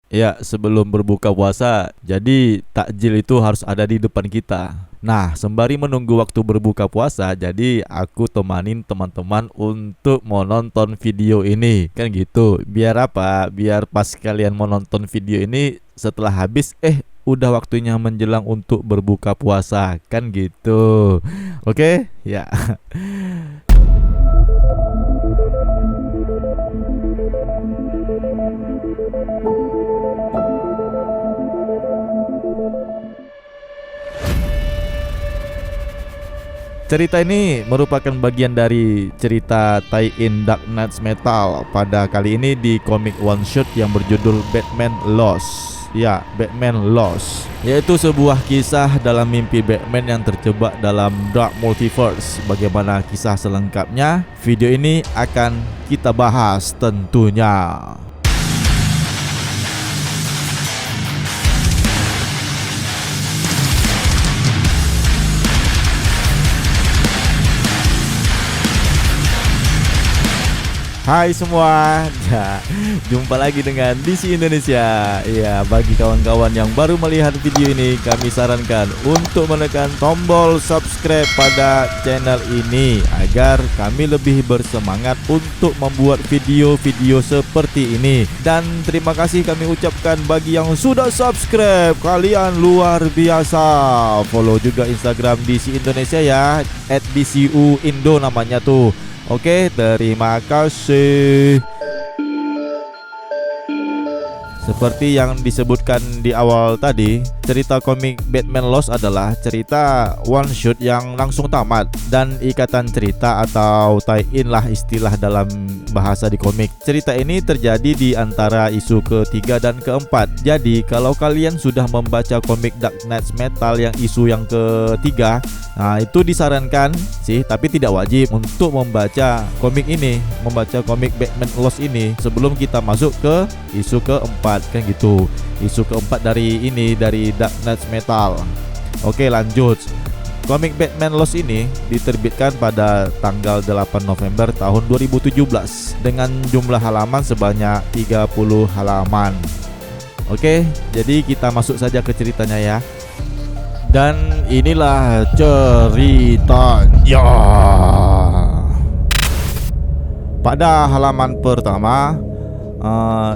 Ya, sebelum berbuka puasa, jadi takjil itu harus ada di depan kita. Nah, sembari menunggu waktu berbuka puasa, jadi aku temanin teman-teman untuk mau nonton video ini. Kan gitu. Biar apa? Biar pas kalian mau nonton video ini setelah habis, udah waktunya menjelang untuk berbuka puasa. Kan gitu. Oke? Ya. Cerita ini merupakan bagian dari cerita tie-in Dark Knights Metal pada kali ini di komik one shot yang berjudul Batman Lost. Ya, Batman Lost, yaitu sebuah kisah dalam mimpi Batman yang terjebak dalam Dark Multiverse. Bagaimana kisah selengkapnya? Video ini akan kita bahas tentunya. Hai semua, ya, jumpa lagi dengan DC Indonesia. Ya, bagi kawan-kawan yang baru melihat video ini, kami sarankan untuk menekan tombol subscribe pada channel ini agar kami lebih bersemangat untuk membuat video-video seperti ini. Dan terima kasih kami ucapkan bagi yang sudah subscribe, kalian luar biasa. Follow juga Instagram DC Indonesia ya, @DCU_Indo namanya tuh. Oke, terima kasih. Seperti yang disebutkan di awal tadi, cerita komik Batman Lost adalah cerita one shot yang langsung tamat dan ikatan cerita atau tie-in lah istilah dalam bahasa di komik. Cerita ini terjadi di antara isu ketiga dan keempat. Jadi kalau kalian sudah membaca komik Dark Knights Metal yang isu yang ketiga, nah itu disarankan sih, tapi tidak wajib untuk membaca komik ini, membaca komik Batman Lost ini sebelum kita masuk ke isu keempat, kan gitu. Isu keempat dari Dark Knights Metal. Oke, lanjut. Komik Batman Lost ini diterbitkan pada tanggal 8 November tahun 2017 dengan jumlah halaman sebanyak 30 halaman. Oke, jadi kita masuk saja ke ceritanya ya. Dan inilah ceritanya. Pada halaman pertama,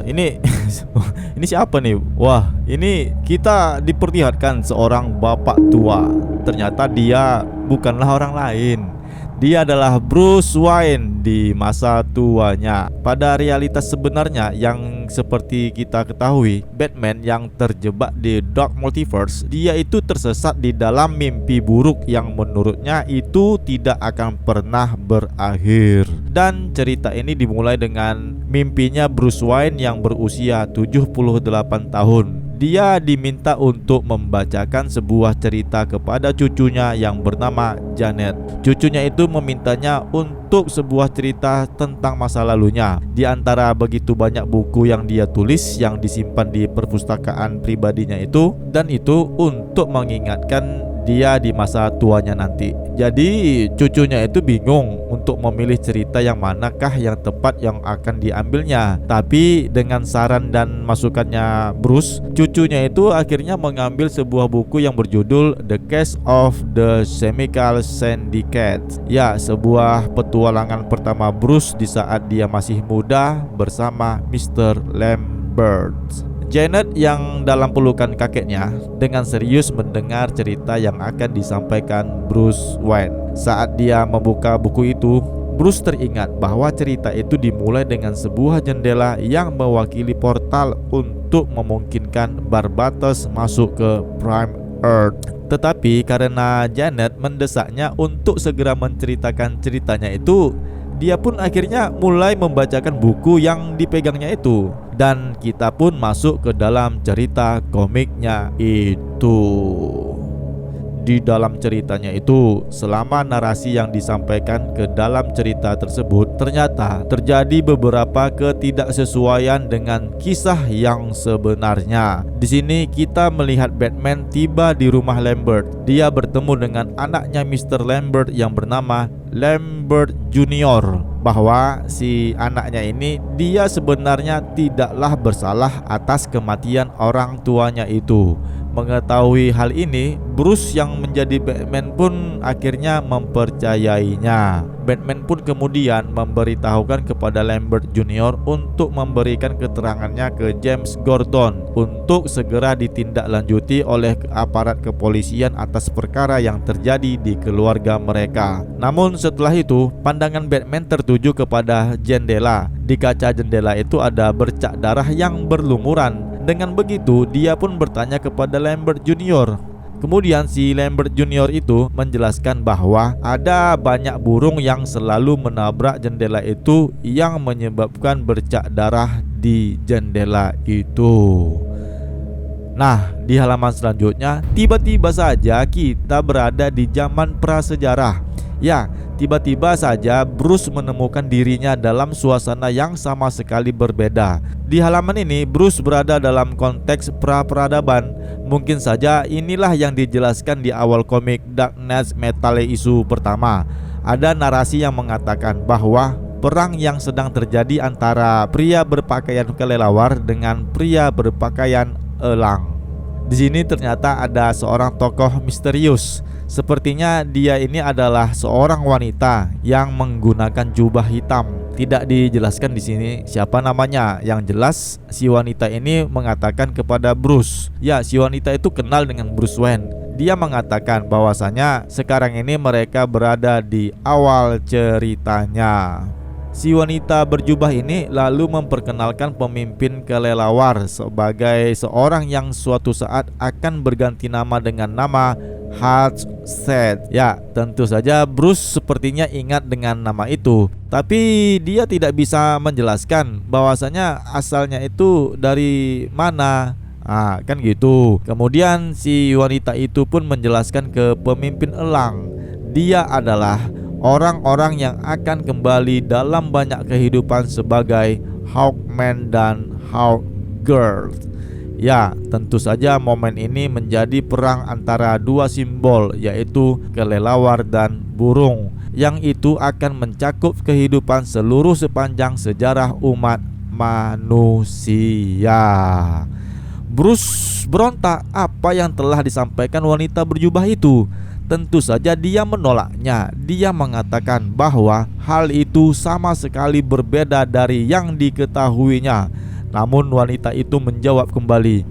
ini ini siapa nih? Wah, ini kita diperlihatkan seorang bapak tua. Ternyata dia bukanlah orang lain. Dia adalah Bruce Wayne di masa tuanya. Pada realitas sebenarnya yang seperti kita ketahui, Batman yang terjebak di Dark Multiverse, dia itu tersesat di dalam mimpi buruk yang menurutnya itu tidak akan pernah berakhir. Dan cerita ini dimulai dengan mimpinya Bruce Wayne yang berusia 78 tahun. Dia diminta untuk membacakan sebuah cerita kepada cucunya yang bernama Janet. Cucunya itu memintanya untuk sebuah cerita tentang masa lalunya. Di antara begitu banyak buku yang dia tulis yang disimpan di perpustakaan pribadinya itu, dan itu untuk mengingatkan dia di masa tuanya nanti. Jadi cucunya itu bingung untuk memilih cerita yang manakah yang tepat yang akan diambilnya. Tapi dengan saran dan masukannya Bruce, cucunya itu akhirnya mengambil sebuah buku yang berjudul The Case of the Chemical Syndicate. Ya, sebuah petualangan pertama Bruce di saat dia masih muda bersama Mr. Lambert. Janet yang dalam pelukan kakeknya dengan serius mendengar cerita yang akan disampaikan Bruce Wayne. Saat dia membuka buku itu, Bruce teringat bahwa cerita itu dimulai dengan sebuah jendela yang mewakili portal untuk memungkinkan Barbatos masuk ke Prime Earth. Tetapi karena Janet mendesaknya untuk segera menceritakan ceritanya itu, dia pun akhirnya mulai membacakan buku yang dipegangnya itu. Dan kita pun masuk ke dalam cerita komiknya itu. Di dalam ceritanya itu, selama narasi yang disampaikan ke dalam cerita tersebut, ternyata terjadi beberapa ketidaksesuaian dengan kisah yang sebenarnya. Di sini kita melihat Batman tiba di rumah Lambert. Dia bertemu dengan anaknya Mr. Lambert yang bernama Lambert Junior bahwa si anaknya ini dia sebenarnya tidaklah bersalah atas kematian orang tuanya itu. Mengetahui hal ini, Bruce yang menjadi Batman pun akhirnya mempercayainya. Batman pun kemudian memberitahukan kepada Lambert Junior untuk memberikan keterangannya ke James Gordon untuk segera ditindaklanjuti oleh aparat kepolisian atas perkara yang terjadi di keluarga mereka. Namun setelah itu, pandangan Batman tertuju kepada jendela. Di kaca jendela itu ada bercak darah yang berlumuran. Dengan begitu, dia pun bertanya kepada Lambert Junior. Kemudian si Lambert Junior itu menjelaskan bahwa ada banyak burung yang selalu menabrak jendela itu yang menyebabkan bercak darah di jendela itu. Nah, di halaman selanjutnya, tiba-tiba saja kita berada di zaman prasejarah. Ya, tiba-tiba saja Bruce menemukan dirinya dalam suasana yang sama sekali berbeda. Di halaman ini, Bruce berada dalam konteks pra-peradaban. Mungkin saja inilah yang dijelaskan di awal komik Dark Knight Metal isu pertama. Ada narasi yang mengatakan bahwa perang yang sedang terjadi antara pria berpakaian kelelawar dengan pria berpakaian elang. Di sini ternyata ada seorang tokoh misterius. Sepertinya dia ini adalah seorang wanita yang menggunakan jubah hitam. Tidak dijelaskan di sini siapa namanya. Yang jelas si wanita ini mengatakan kepada Bruce, ya si wanita itu kenal dengan Bruce Wayne. Dia mengatakan bahwasanya sekarang ini mereka berada di awal ceritanya. Si wanita berjubah ini lalu memperkenalkan pemimpin kelelawar sebagai seorang yang suatu saat akan berganti nama dengan nama Hardset. Ya, tentu saja Bruce sepertinya ingat dengan nama itu, tapi dia tidak bisa menjelaskan bahwasanya asalnya itu dari mana. Kan gitu. Kemudian si wanita itu pun menjelaskan ke pemimpin elang, dia adalah orang-orang yang akan kembali dalam banyak kehidupan sebagai Hawkman dan Hawkgirl. Ya, tentu saja momen ini menjadi perang antara dua simbol, yaitu kelelawar dan burung, yang itu akan mencakup kehidupan seluruh sepanjang sejarah umat manusia. Bruce berontak apa yang telah disampaikan wanita berjubah itu. Tentu saja dia menolaknya. Dia mengatakan bahwa hal itu sama sekali berbeda dari yang diketahuinya. Namun wanita itu menjawab kembali,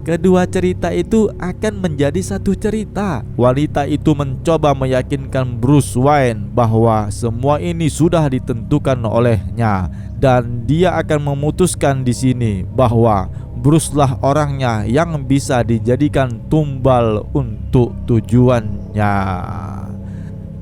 kedua cerita itu akan menjadi satu cerita. Wanita itu mencoba meyakinkan Bruce Wayne bahwa semua ini sudah ditentukan olehnya, dan dia akan memutuskan di sini bahwa Bruce lah orangnya yang bisa dijadikan tumbal untuk tujuannya.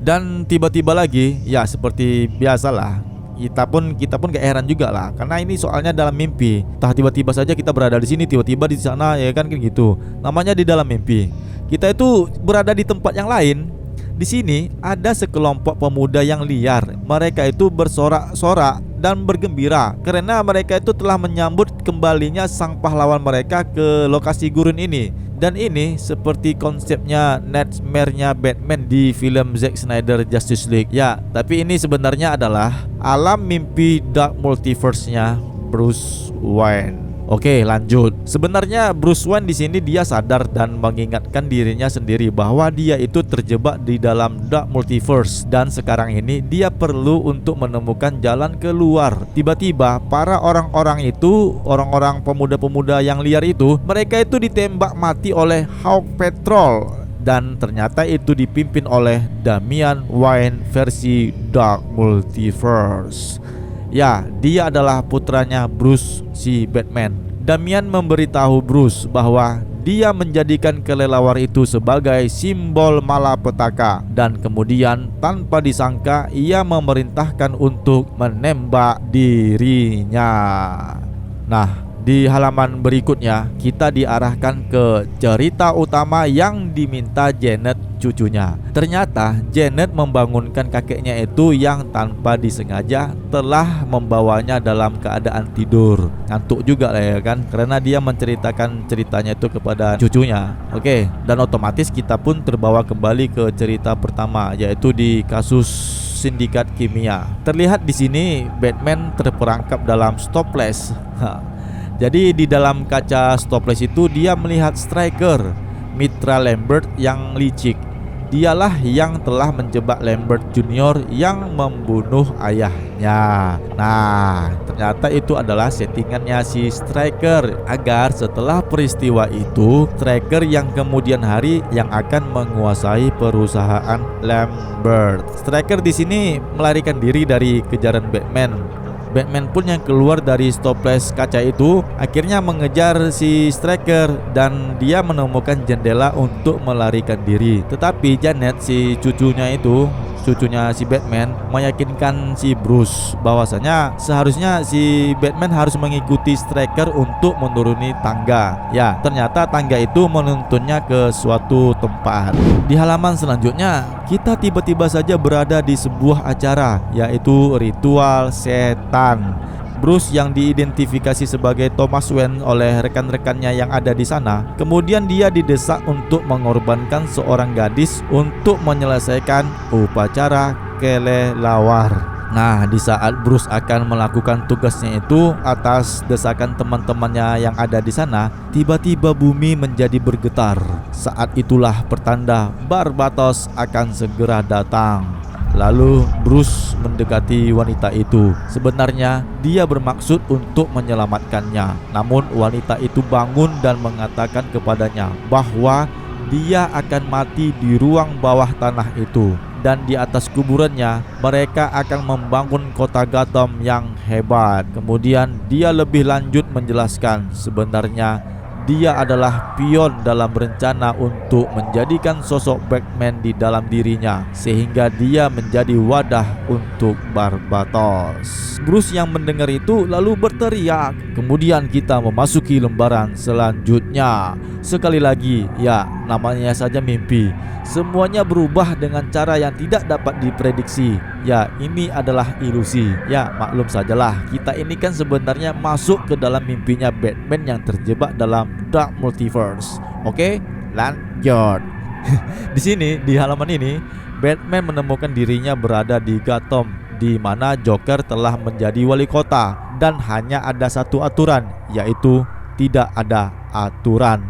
Dan tiba-tiba lagi, ya seperti biasalah, kita pun gak heran juga lah, karena ini soalnya dalam mimpi. Entah tiba-tiba saja kita berada di sini, tiba-tiba di sana, ya kan kayak gitu. Namanya di dalam mimpi. Kita itu berada di tempat yang lain. Di sini ada sekelompok pemuda yang liar. Mereka itu bersorak-sorak dan bergembira karena mereka itu telah menyambut kembalinya sang pahlawan mereka ke lokasi gurun ini. Dan ini seperti konsepnya nightmare-nya Batman di film Zack Snyder Justice League. Ya, tapi ini sebenarnya adalah alam mimpi Dark Multiverse-nya Bruce Wayne. Oke, lanjut. Sebenarnya Bruce Wayne di sini dia sadar dan mengingatkan dirinya sendiri bahwa dia itu terjebak di dalam Dark Multiverse, dan sekarang ini dia perlu untuk menemukan jalan keluar. Tiba-tiba para orang-orang itu, orang-orang pemuda-pemuda yang liar itu, mereka itu ditembak mati oleh Hawk Patrol, dan ternyata itu dipimpin oleh Damian Wayne versi Dark Multiverse. Ya, dia adalah putranya Bruce, si Batman. Damian memberitahu Bruce bahwa dia menjadikan kelelawar itu sebagai simbol malapetaka, dan kemudian tanpa disangka ia memerintahkan untuk menembak dirinya. Nah, di halaman berikutnya kita diarahkan ke cerita utama yang diminta Janet, cucunya. Ternyata Janet membangunkan kakeknya itu yang tanpa disengaja telah membawanya dalam keadaan tidur. Ngantuk juga lah ya kan, karena dia menceritakan ceritanya itu kepada cucunya. Oke, dan otomatis kita pun terbawa kembali ke cerita pertama, yaitu di kasus sindikat kimia. Terlihat di sini Batman terperangkap dalam stopless. Jadi di dalam kaca stopless itu dia melihat Striker, mitra Lambert yang licik. Dialah yang telah menjebak Lambert Junior yang membunuh ayahnya. Nah, ternyata itu adalah settingannya si Striker agar setelah peristiwa itu Striker yang kemudian hari yang akan menguasai perusahaan Lambert. Striker di sini melarikan diri dari kejaran Batman. Batman pun yang keluar dari stopless kaca itu akhirnya mengejar si Striker dan dia menemukan jendela untuk melarikan diri. Tetapi Janet, si cucunya si Batman, meyakinkan si Bruce bahwasanya seharusnya si Batman harus mengikuti Striker untuk menuruni tangga. Ya, ternyata tangga itu menuntunnya ke suatu tempat. Di halaman selanjutnya, kita tiba-tiba saja berada di sebuah acara, yaitu ritual setan. Bruce yang diidentifikasi sebagai Thomas Wayne oleh rekan-rekannya yang ada di sana, kemudian dia didesak untuk mengorbankan seorang gadis untuk menyelesaikan upacara kelelawar. Nah, di saat Bruce akan melakukan tugasnya itu atas desakan teman-temannya yang ada di sana, tiba-tiba bumi menjadi bergetar. Saat itulah pertanda Barbatos akan segera datang. Lalu Bruce mendekati wanita itu. Sebenarnya dia bermaksud untuk menyelamatkannya. Namun wanita itu bangun dan mengatakan kepadanya bahwa dia akan mati di ruang bawah tanah itu. Dan di atas kuburannya mereka akan membangun kota Gotham yang hebat. Kemudian dia lebih lanjut menjelaskan sebenarnya dia adalah pion dalam rencana untuk menjadikan sosok Batman di dalam dirinya, sehingga dia menjadi wadah untuk Barbatos. Bruce yang mendengar itu lalu berteriak. Kemudian kita memasuki lembaran selanjutnya. Sekali lagi, ya, namanya saja mimpi. Semuanya berubah dengan cara yang tidak dapat diprediksi. Ya, ini adalah ilusi. Ya, maklum sajalah, kita ini kan sebenarnya masuk ke dalam mimpinya Batman yang terjebak dalam Dark Multiverse. Oke, lanjut. Di sini, di halaman ini, Batman menemukan dirinya berada di Gotham, di mana Joker telah menjadi wali kota dan hanya ada satu aturan, yaitu tidak ada aturan.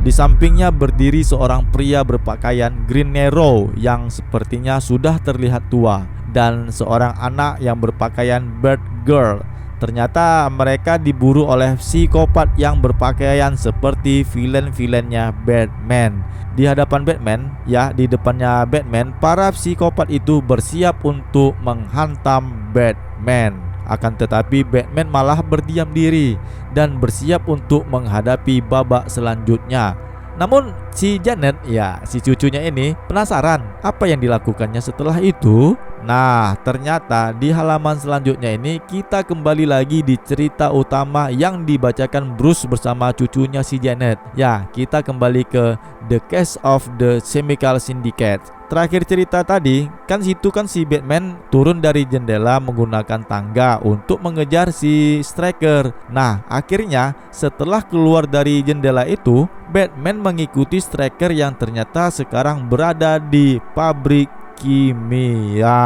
Di sampingnya berdiri seorang pria berpakaian Green Arrow yang sepertinya sudah terlihat tua, dan seorang anak yang berpakaian Batgirl. Ternyata mereka diburu oleh psikopat yang berpakaian seperti villain-villainnya Batman. Di hadapan Batman, ya, di depannya Batman, para psikopat itu bersiap untuk menghantam Batman. Akan tetapi Batman malah berdiam diri dan bersiap untuk menghadapi babak selanjutnya. Namun si Janet, ya, si cucunya ini penasaran apa yang dilakukannya setelah itu. Nah, ternyata di halaman selanjutnya ini kita kembali lagi di cerita utama yang dibacakan Bruce bersama cucunya si Janet. Ya, kita kembali ke The Case of the Chemical Syndicate. Terakhir cerita tadi, kan situ kan si Batman turun dari jendela menggunakan tangga untuk mengejar si Striker. Nah, akhirnya setelah keluar dari jendela itu, Batman mengikuti Striker yang ternyata sekarang berada di pabrik kimia.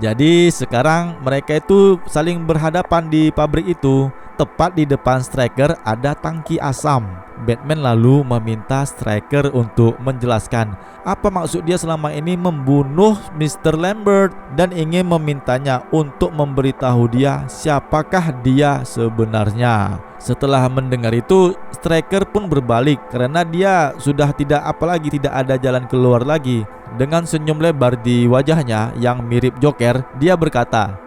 Jadi sekarang mereka itu saling berhadapan di pabrik itu. Tepat di depan Striker ada tangki asam. Batman lalu meminta Striker untuk menjelaskan apa maksud dia selama ini membunuh Mr. Lambert dan ingin memintanya untuk memberitahu dia siapakah dia sebenarnya. Setelah mendengar itu, Striker pun berbalik karena dia sudah tidak ada jalan keluar lagi. Dengan senyum lebar di wajahnya yang mirip Joker, dia berkata,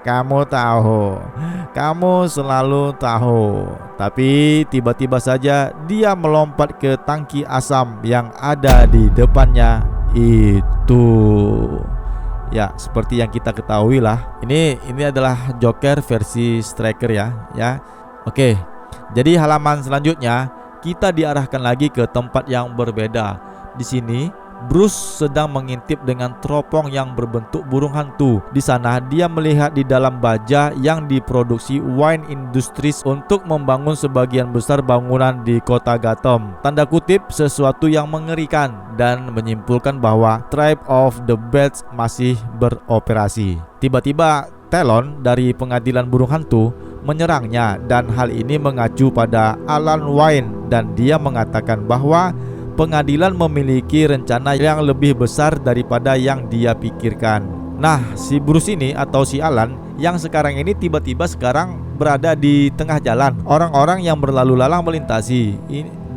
"Kamu tahu, kamu selalu tahu." Tapi tiba-tiba saja dia melompat ke tangki asam yang ada di depannya itu. Ya, seperti yang kita ketahui lah. Ini adalah Joker versi Striker ya. Oke. Jadi halaman selanjutnya kita diarahkan lagi ke tempat yang berbeda. Di sini Bruce sedang mengintip dengan teropong yang berbentuk burung hantu. Di sana dia melihat di dalam baja yang diproduksi Wayne Industries untuk membangun sebagian besar bangunan di kota Gotham. Tanda kutip sesuatu yang mengerikan, dan menyimpulkan bahwa Tribe of the Bats masih beroperasi. Tiba-tiba Talon dari pengadilan burung hantu menyerangnya, dan hal ini mengacu pada Alan Wayne, dan dia mengatakan bahwa pengadilan memiliki rencana yang lebih besar daripada yang dia pikirkan. Nah, si Bruce ini atau si Alan yang sekarang ini tiba-tiba sekarang berada di tengah jalan. Orang-orang yang berlalu lalang melintasi,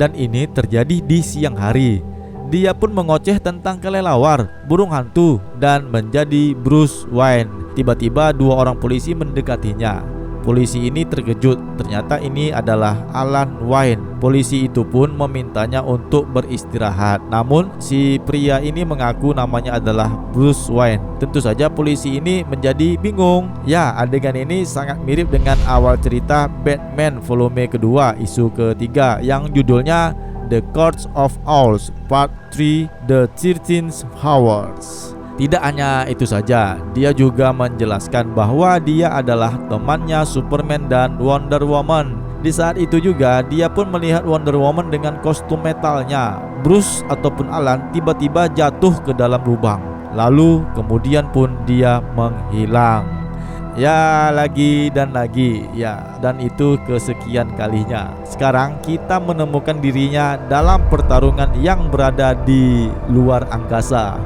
dan ini terjadi di siang hari. Dia pun mengoceh tentang kelelawar, burung hantu, dan menjadi Bruce Wayne. Tiba-tiba dua orang polisi mendekatinya. Polisi ini terkejut, ternyata ini adalah Alan Wayne. Polisi itu pun memintanya untuk beristirahat. Namun si pria ini mengaku namanya adalah Bruce Wayne. Tentu saja polisi ini menjadi bingung. Ya, adegan ini sangat mirip dengan awal cerita Batman volume kedua, isu ketiga, yang judulnya The Court of Owls Part 3 The 13th Hours. Tidak hanya itu saja, dia juga menjelaskan bahwa dia adalah temannya Superman dan Wonder Woman. Di saat itu juga dia pun melihat Wonder Woman dengan kostum metalnya. Bruce ataupun Alan tiba-tiba jatuh ke dalam lubang. Lalu kemudian pun dia menghilang. Ya, lagi dan lagi. Ya, dan itu kesekian kalinya. Sekarang kita menemukan dirinya dalam pertarungan yang berada di luar angkasa.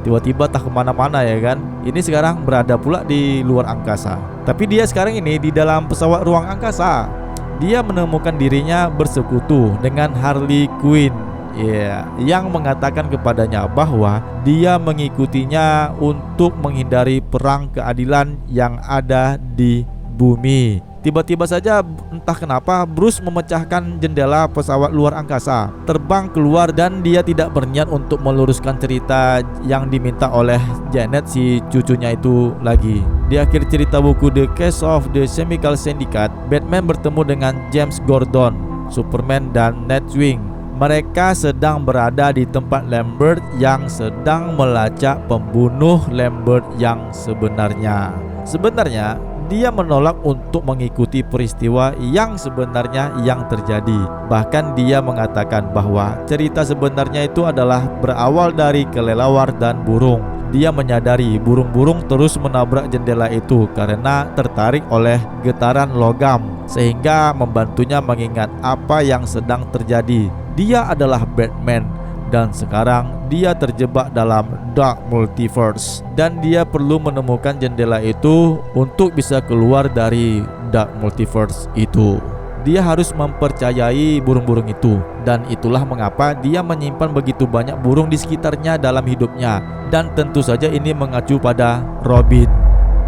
Tiba-tiba tak kemana-mana ya kan. Ini sekarang berada pula di luar angkasa. Tapi dia sekarang ini di dalam pesawat ruang angkasa. Dia menemukan dirinya bersekutu dengan Harley Quinn, yang mengatakan kepadanya bahwa dia mengikutinya untuk menghindari perang keadilan yang ada di bumi. Tiba-tiba saja entah kenapa Bruce memecahkan jendela pesawat luar angkasa, terbang keluar, dan dia tidak berniat untuk meluruskan cerita yang diminta oleh Janet, si cucunya itu lagi. Di akhir cerita buku The Case of the Chemical Syndicate, Batman bertemu dengan James Gordon, Superman, dan Nightwing. Mereka sedang berada di tempat Lambert yang sedang melacak pembunuh Lambert yang sebenarnya. Sebenarnya dia menolak untuk mengikuti peristiwa yang sebenarnya yang terjadi. Bahkan dia mengatakan bahwa cerita sebenarnya itu adalah berawal dari kelelawar dan burung. Dia menyadari burung-burung terus menabrak jendela itu karena tertarik oleh getaran logam, sehingga membantunya mengingat apa yang sedang terjadi. Dia adalah Batman, dan sekarang dia terjebak dalam Dark Multiverse, dan dia perlu menemukan jendela itu untuk bisa keluar dari Dark Multiverse itu. Dia harus mempercayai burung-burung itu, dan itulah mengapa dia menyimpan begitu banyak burung di sekitarnya dalam hidupnya. Dan tentu saja ini mengacu pada Robin.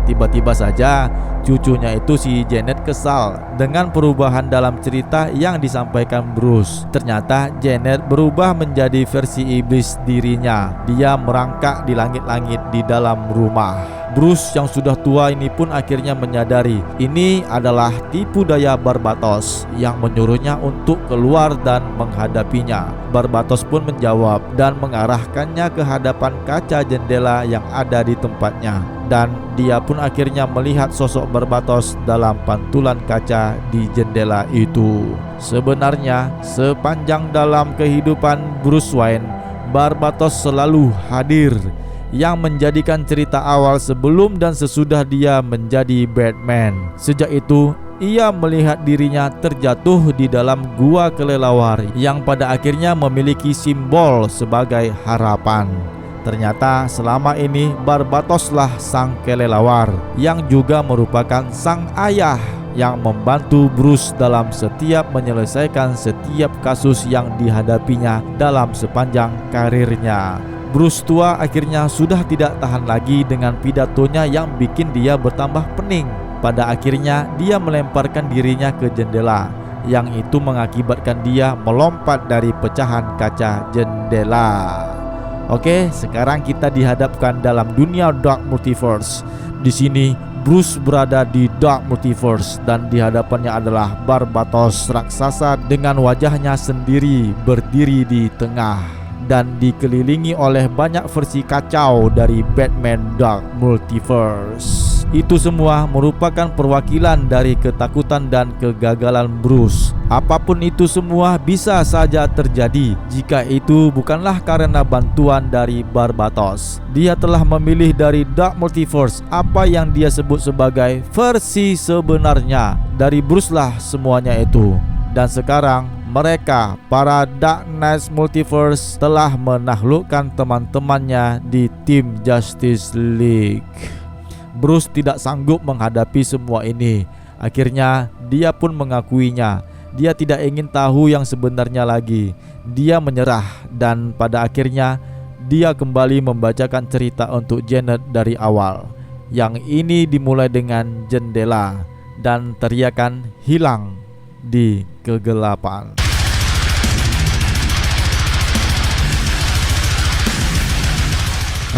Tiba-tiba saja cucunya itu si Janet kesal dengan perubahan dalam cerita yang disampaikan Bruce. Ternyata Janet berubah menjadi versi iblis dirinya. Dia merangkak di langit-langit di dalam rumah. Bruce yang sudah tua ini pun akhirnya menyadari ini adalah tipu daya Barbatos yang menyuruhnya untuk keluar dan menghadapinya. Barbatos pun menjawab dan mengarahkannya ke hadapan kaca jendela yang ada di tempatnya. Dan dia pun akhirnya melihat sosok Barbatos dalam pantulan kaca di jendela itu. Sebenarnya sepanjang dalam kehidupan Bruce Wayne, Barbatos selalu hadir, yang menjadikan cerita awal sebelum dan sesudah dia menjadi Batman. Sejak itu ia melihat dirinya terjatuh di dalam gua kelelawar yang pada akhirnya memiliki simbol sebagai harapan. Ternyata selama ini Barbatoslah sang kelelawar yang juga merupakan sang ayah yang membantu Bruce dalam setiap menyelesaikan setiap kasus yang dihadapinya dalam sepanjang karirnya. Bruce tua akhirnya sudah tidak tahan lagi dengan pidatonya yang bikin dia bertambah pening. Pada akhirnya dia melemparkan dirinya ke jendela, yang itu mengakibatkan dia melompat dari pecahan kaca jendela. Oke, sekarang kita dihadapkan dalam dunia Dark Multiverse. Di sini Bruce berada di Dark Multiverse dan di hadapannya adalah Barbatos raksasa dengan wajahnya sendiri berdiri di tengah. dan dikelilingi oleh banyak versi kacau dari Batman Dark Multiverse. Itu semua merupakan perwakilan dari ketakutan dan kegagalan Bruce. Apapun itu semua bisa saja terjadi jika itu bukanlah karena bantuan dari Barbatos. Dia telah memilih dari Dark Multiverse apa yang dia sebut sebagai versi sebenarnya. Dari Bruce lah semuanya itu. Dan sekarang mereka, para Dark Knights Multiverse, telah menaklukkan teman-temannya di tim Justice League. Bruce tidak sanggup menghadapi semua ini. Akhirnya dia pun mengakuinya. Dia tidak ingin tahu yang sebenarnya lagi. Dia menyerah dan pada akhirnya dia kembali membacakan cerita untuk Janet dari awal. Yang ini dimulai dengan jendela dan teriakan hilang di kegelapan.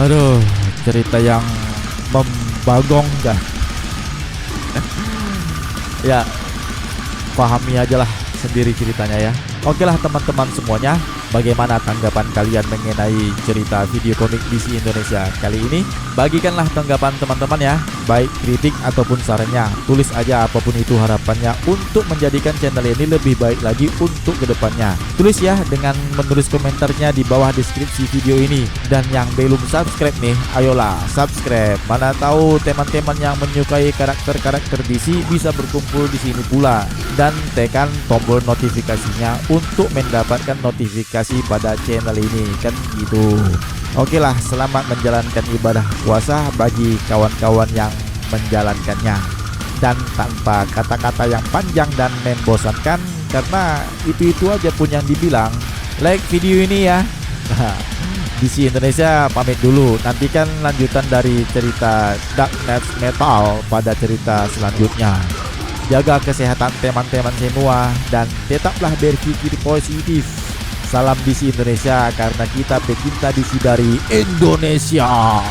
Aduh, cerita yang membagongkan. Ya, pahami aja lah sendiri ceritanya ya. Oke lah teman-teman semuanya, bagaimana tanggapan kalian mengenai cerita video komik DC Indonesia kali ini? Bagikanlah tanggapan teman-teman ya, baik kritik ataupun sarannya. Tulis aja apapun itu harapannya untuk menjadikan channel ini lebih baik lagi untuk kedepannya. Tulis ya dengan menulis komentarnya di bawah deskripsi video ini. Dan yang belum subscribe nih, ayolah subscribe. Mana tahu teman-teman yang menyukai karakter-karakter DC bisa berkumpul di sini pula. Dan tekan tombol notifikasinya untuk mendapatkan notifikasi pada channel ini, kan gitu. Oke lah, selamat menjalankan ibadah puasa bagi kawan-kawan yang menjalankannya. Dan tanpa kata-kata yang panjang dan membosankan, karena itu aja pun yang dibilang, like video ini ya. DC Indonesia pamit dulu. Nantikan lanjutan dari cerita Dark Knights Metal pada cerita selanjutnya. Jaga kesehatan teman-teman semua dan tetaplah berpikir positif. Salam DC Indonesia karena kita pecinta DC dari Indonesia.